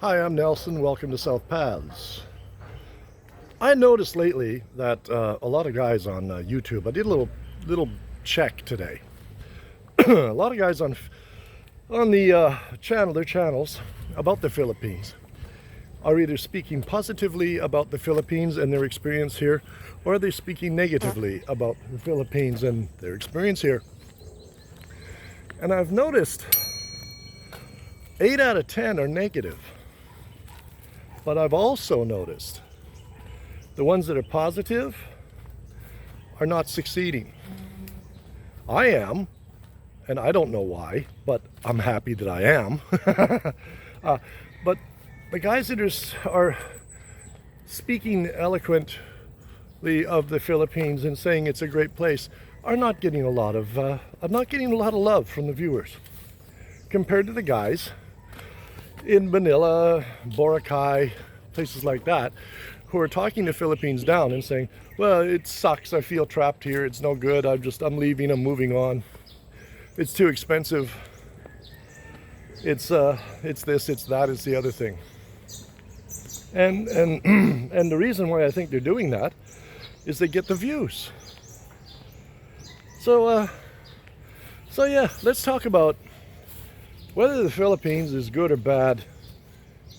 Hi, I'm Nelson. Welcome to South Paths. I noticed lately that a lot of guys on YouTube. I did a little check today. A lot of guys on the their channels about the Philippines are either speaking positively about the Philippines and their experience here, or they're speaking negatively about the Philippines and their experience here. And I've noticed 8 out of 10 are negative. But I've also noticed the ones that are positive are not succeeding. I am, and I don't know why, but I'm happy that I am. But the guys that are speaking eloquently of the Philippines and saying it's a great place are not getting a lot of love from the viewers compared to the guys in Manila, Boracay, places like that, who are talking the Philippines down and saying, well, it sucks, I feel trapped here, it's no good, I'm leaving, I'm moving on. It's too expensive. It's this, it's that, it's the other thing. And and the reason why I think they're doing that is they get the views. So yeah, let's talk about whether the Philippines is good or bad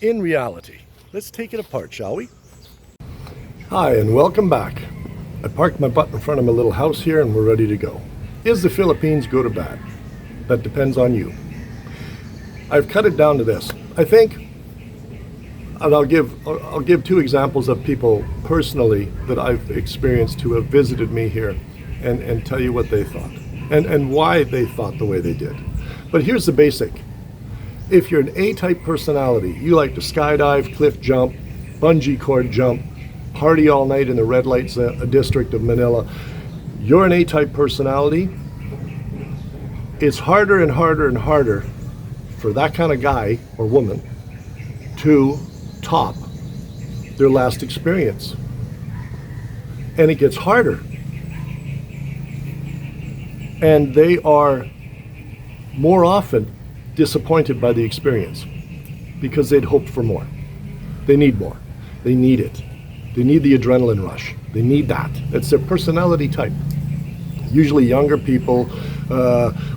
in reality. Let's take it apart, shall we? Hi, and welcome back. I parked my butt in front of my little house here and we're ready to go. Is the Philippines good or bad? That depends on you. I've cut it down to this. I think, and I'll give two examples of people personally that I've experienced who have visited me here and tell you what they thought and why they thought the way they did. But here's the basic. If you're an A-type personality, you like to skydive, cliff jump, bungee cord jump, party all night in the red lights district of Manila, you're an A-type personality, it's harder and harder and harder for that kind of guy or woman to top their last experience. And it gets harder. And they are more often disappointed by the experience because they'd hoped for more. They need more. They need it. They need the adrenaline rush. They need that. It's their personality type. Usually younger people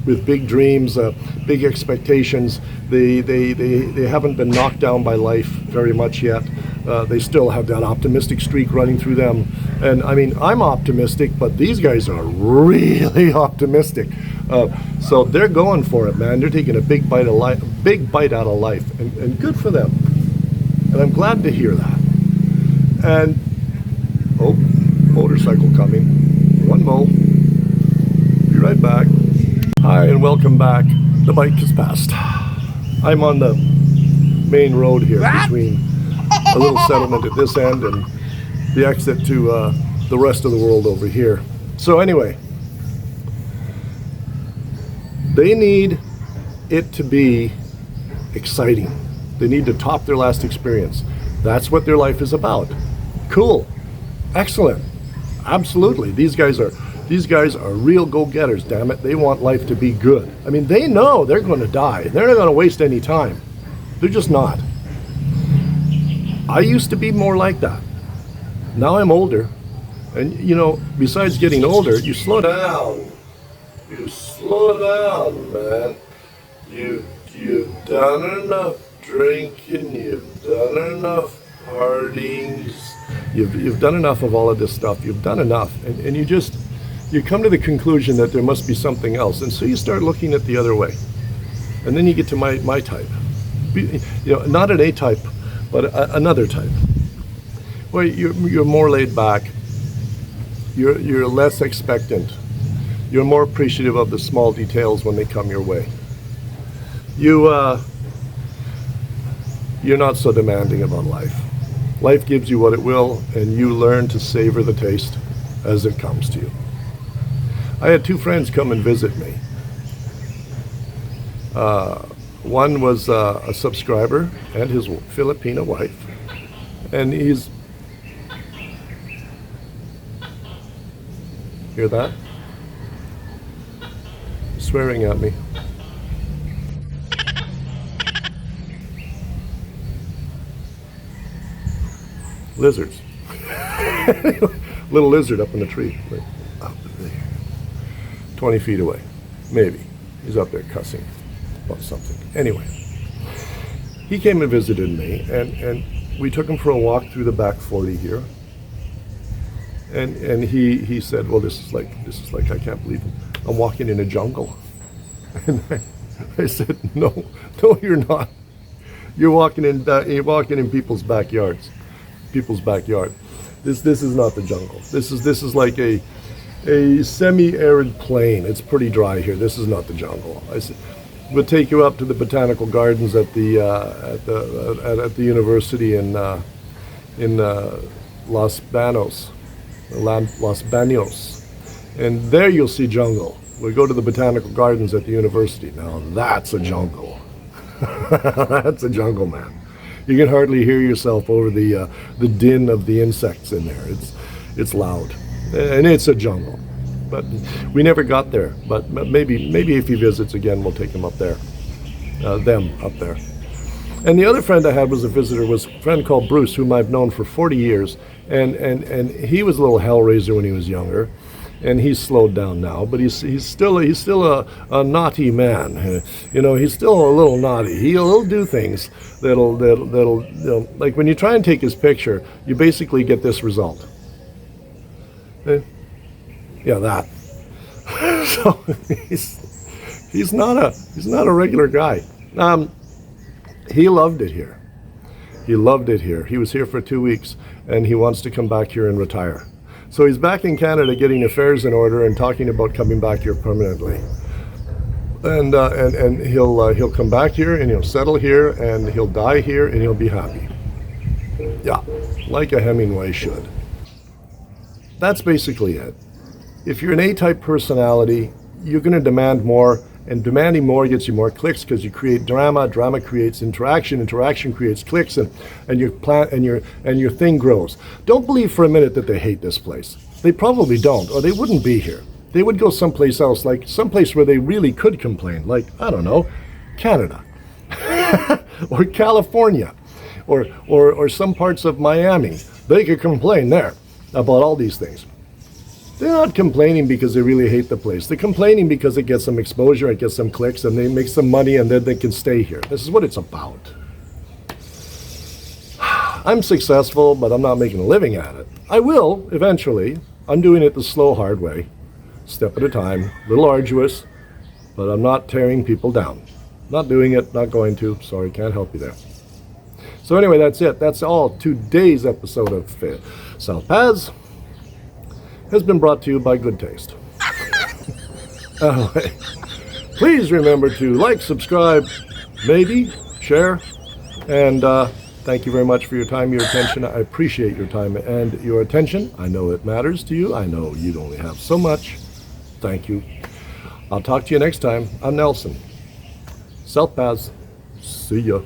with big dreams, big expectations. They haven't been knocked down by life very much yet. They still have that optimistic streak running through them. And I mean, I'm optimistic, but these guys are really optimistic. So they're going for it, man. They're taking a big bite out of life, and good for them. And I'm glad to hear that. And oh, motorcycle coming. One mo. Be right back. Hi, and welcome back. The bike has passed. I'm on the main road here between a little settlement at this end and the exit to the rest of the world over here. So anyway, they need it to be exciting. They need to top their last experience. That's what their life is about. Cool. Excellent. Absolutely. These guys are real go-getters, damn it. They want life to be good. I mean, they know they're going to die. They're not going to waste any time. They're just not. I used to be more like that. Now I'm older. And, you know, besides getting older, you slow down. You slow down, man. You've done enough drinking. You've done enough partying. You've done enough of all of this stuff. You've done enough. And you come to the conclusion that there must be something else. And so you start looking at the other way. And then you get to my type. You know, not an A type, but another type. Well, you're more laid back. You're less expectant. You're more appreciative of the small details when they come your way. You're not so demanding about life. Life gives you what it will, and you learn to savor the taste as it comes to you. I had two friends come and visit me. One was a subscriber and his Filipino wife, and he's, hear that? Swearing at me. lizards. Little lizard up in the tree, like, up there, 20 feet away, maybe. He's up there cussing about something. Anyway, he came and visited me, and we took him for a walk through the back 40 here. And he said, well, this is like I can't believe it. I'm walking in a jungle. And I said, no, you're not. You're walking in people's backyards, people's backyard. This is not the jungle. This is like a semi-arid plain. It's pretty dry here. This is not the jungle. I said, we'll take you up to the botanical gardens at the university in Los Banos, and there you'll see jungle. We'll go to the botanical gardens at the university. Now that's a jungle. That's a jungle, man. You can hardly hear yourself over the din of the insects in there. It's loud, and it's a jungle. But we never got there. But maybe if he visits again, we'll take him up there. Them up there. And the other friend I had was a friend called Bruce, whom I've known for 40 years, and he was a little hellraiser when he was younger. And he's slowed down now, but he's still a naughty man. You know, he's still a little naughty. He'll do things that'll like when you try and take his picture, you basically get this result. Yeah, that. So he's not a regular guy. He loved it here. He loved it here. He was here for 2 weeks, and he wants to come back here and retire. So he's back in Canada getting affairs in order and talking about coming back here permanently. And he'll come back here and he'll settle here and he'll die here and he'll be happy. Yeah, like a Hemingway should. That's basically it. If you're an A-type personality, you're going to demand more, and demanding more gets you more clicks because you create drama. Drama creates interaction. Interaction creates clicks, and your thing grows. Don't believe for a minute that they hate this place. They probably don't, or they wouldn't be here. They would go someplace else, like someplace where they really could complain, like, I don't know, Canada, or California, or some parts of Miami. They could complain there about all these things. They're not complaining because they really hate the place. They're complaining because it gets some exposure, it gets some clicks, and they make some money, and then they can stay here. This is what it's about. I'm successful, but I'm not making a living at it. I will, eventually. I'm doing it the slow, hard way. Step at a time. A little arduous, but I'm not tearing people down. Not doing it, not going to. Sorry, can't help you there. So anyway, that's it. That's all. Today's episode of South Paths has been brought to you by Good Taste. Anyway, please remember to like, subscribe, maybe, share, and thank you very much for your time, your attention. I appreciate your time and your attention. I know it matters to you. I know you'd only have so much. Thank you. I'll talk to you next time. I'm Nelson. South Paths. See ya.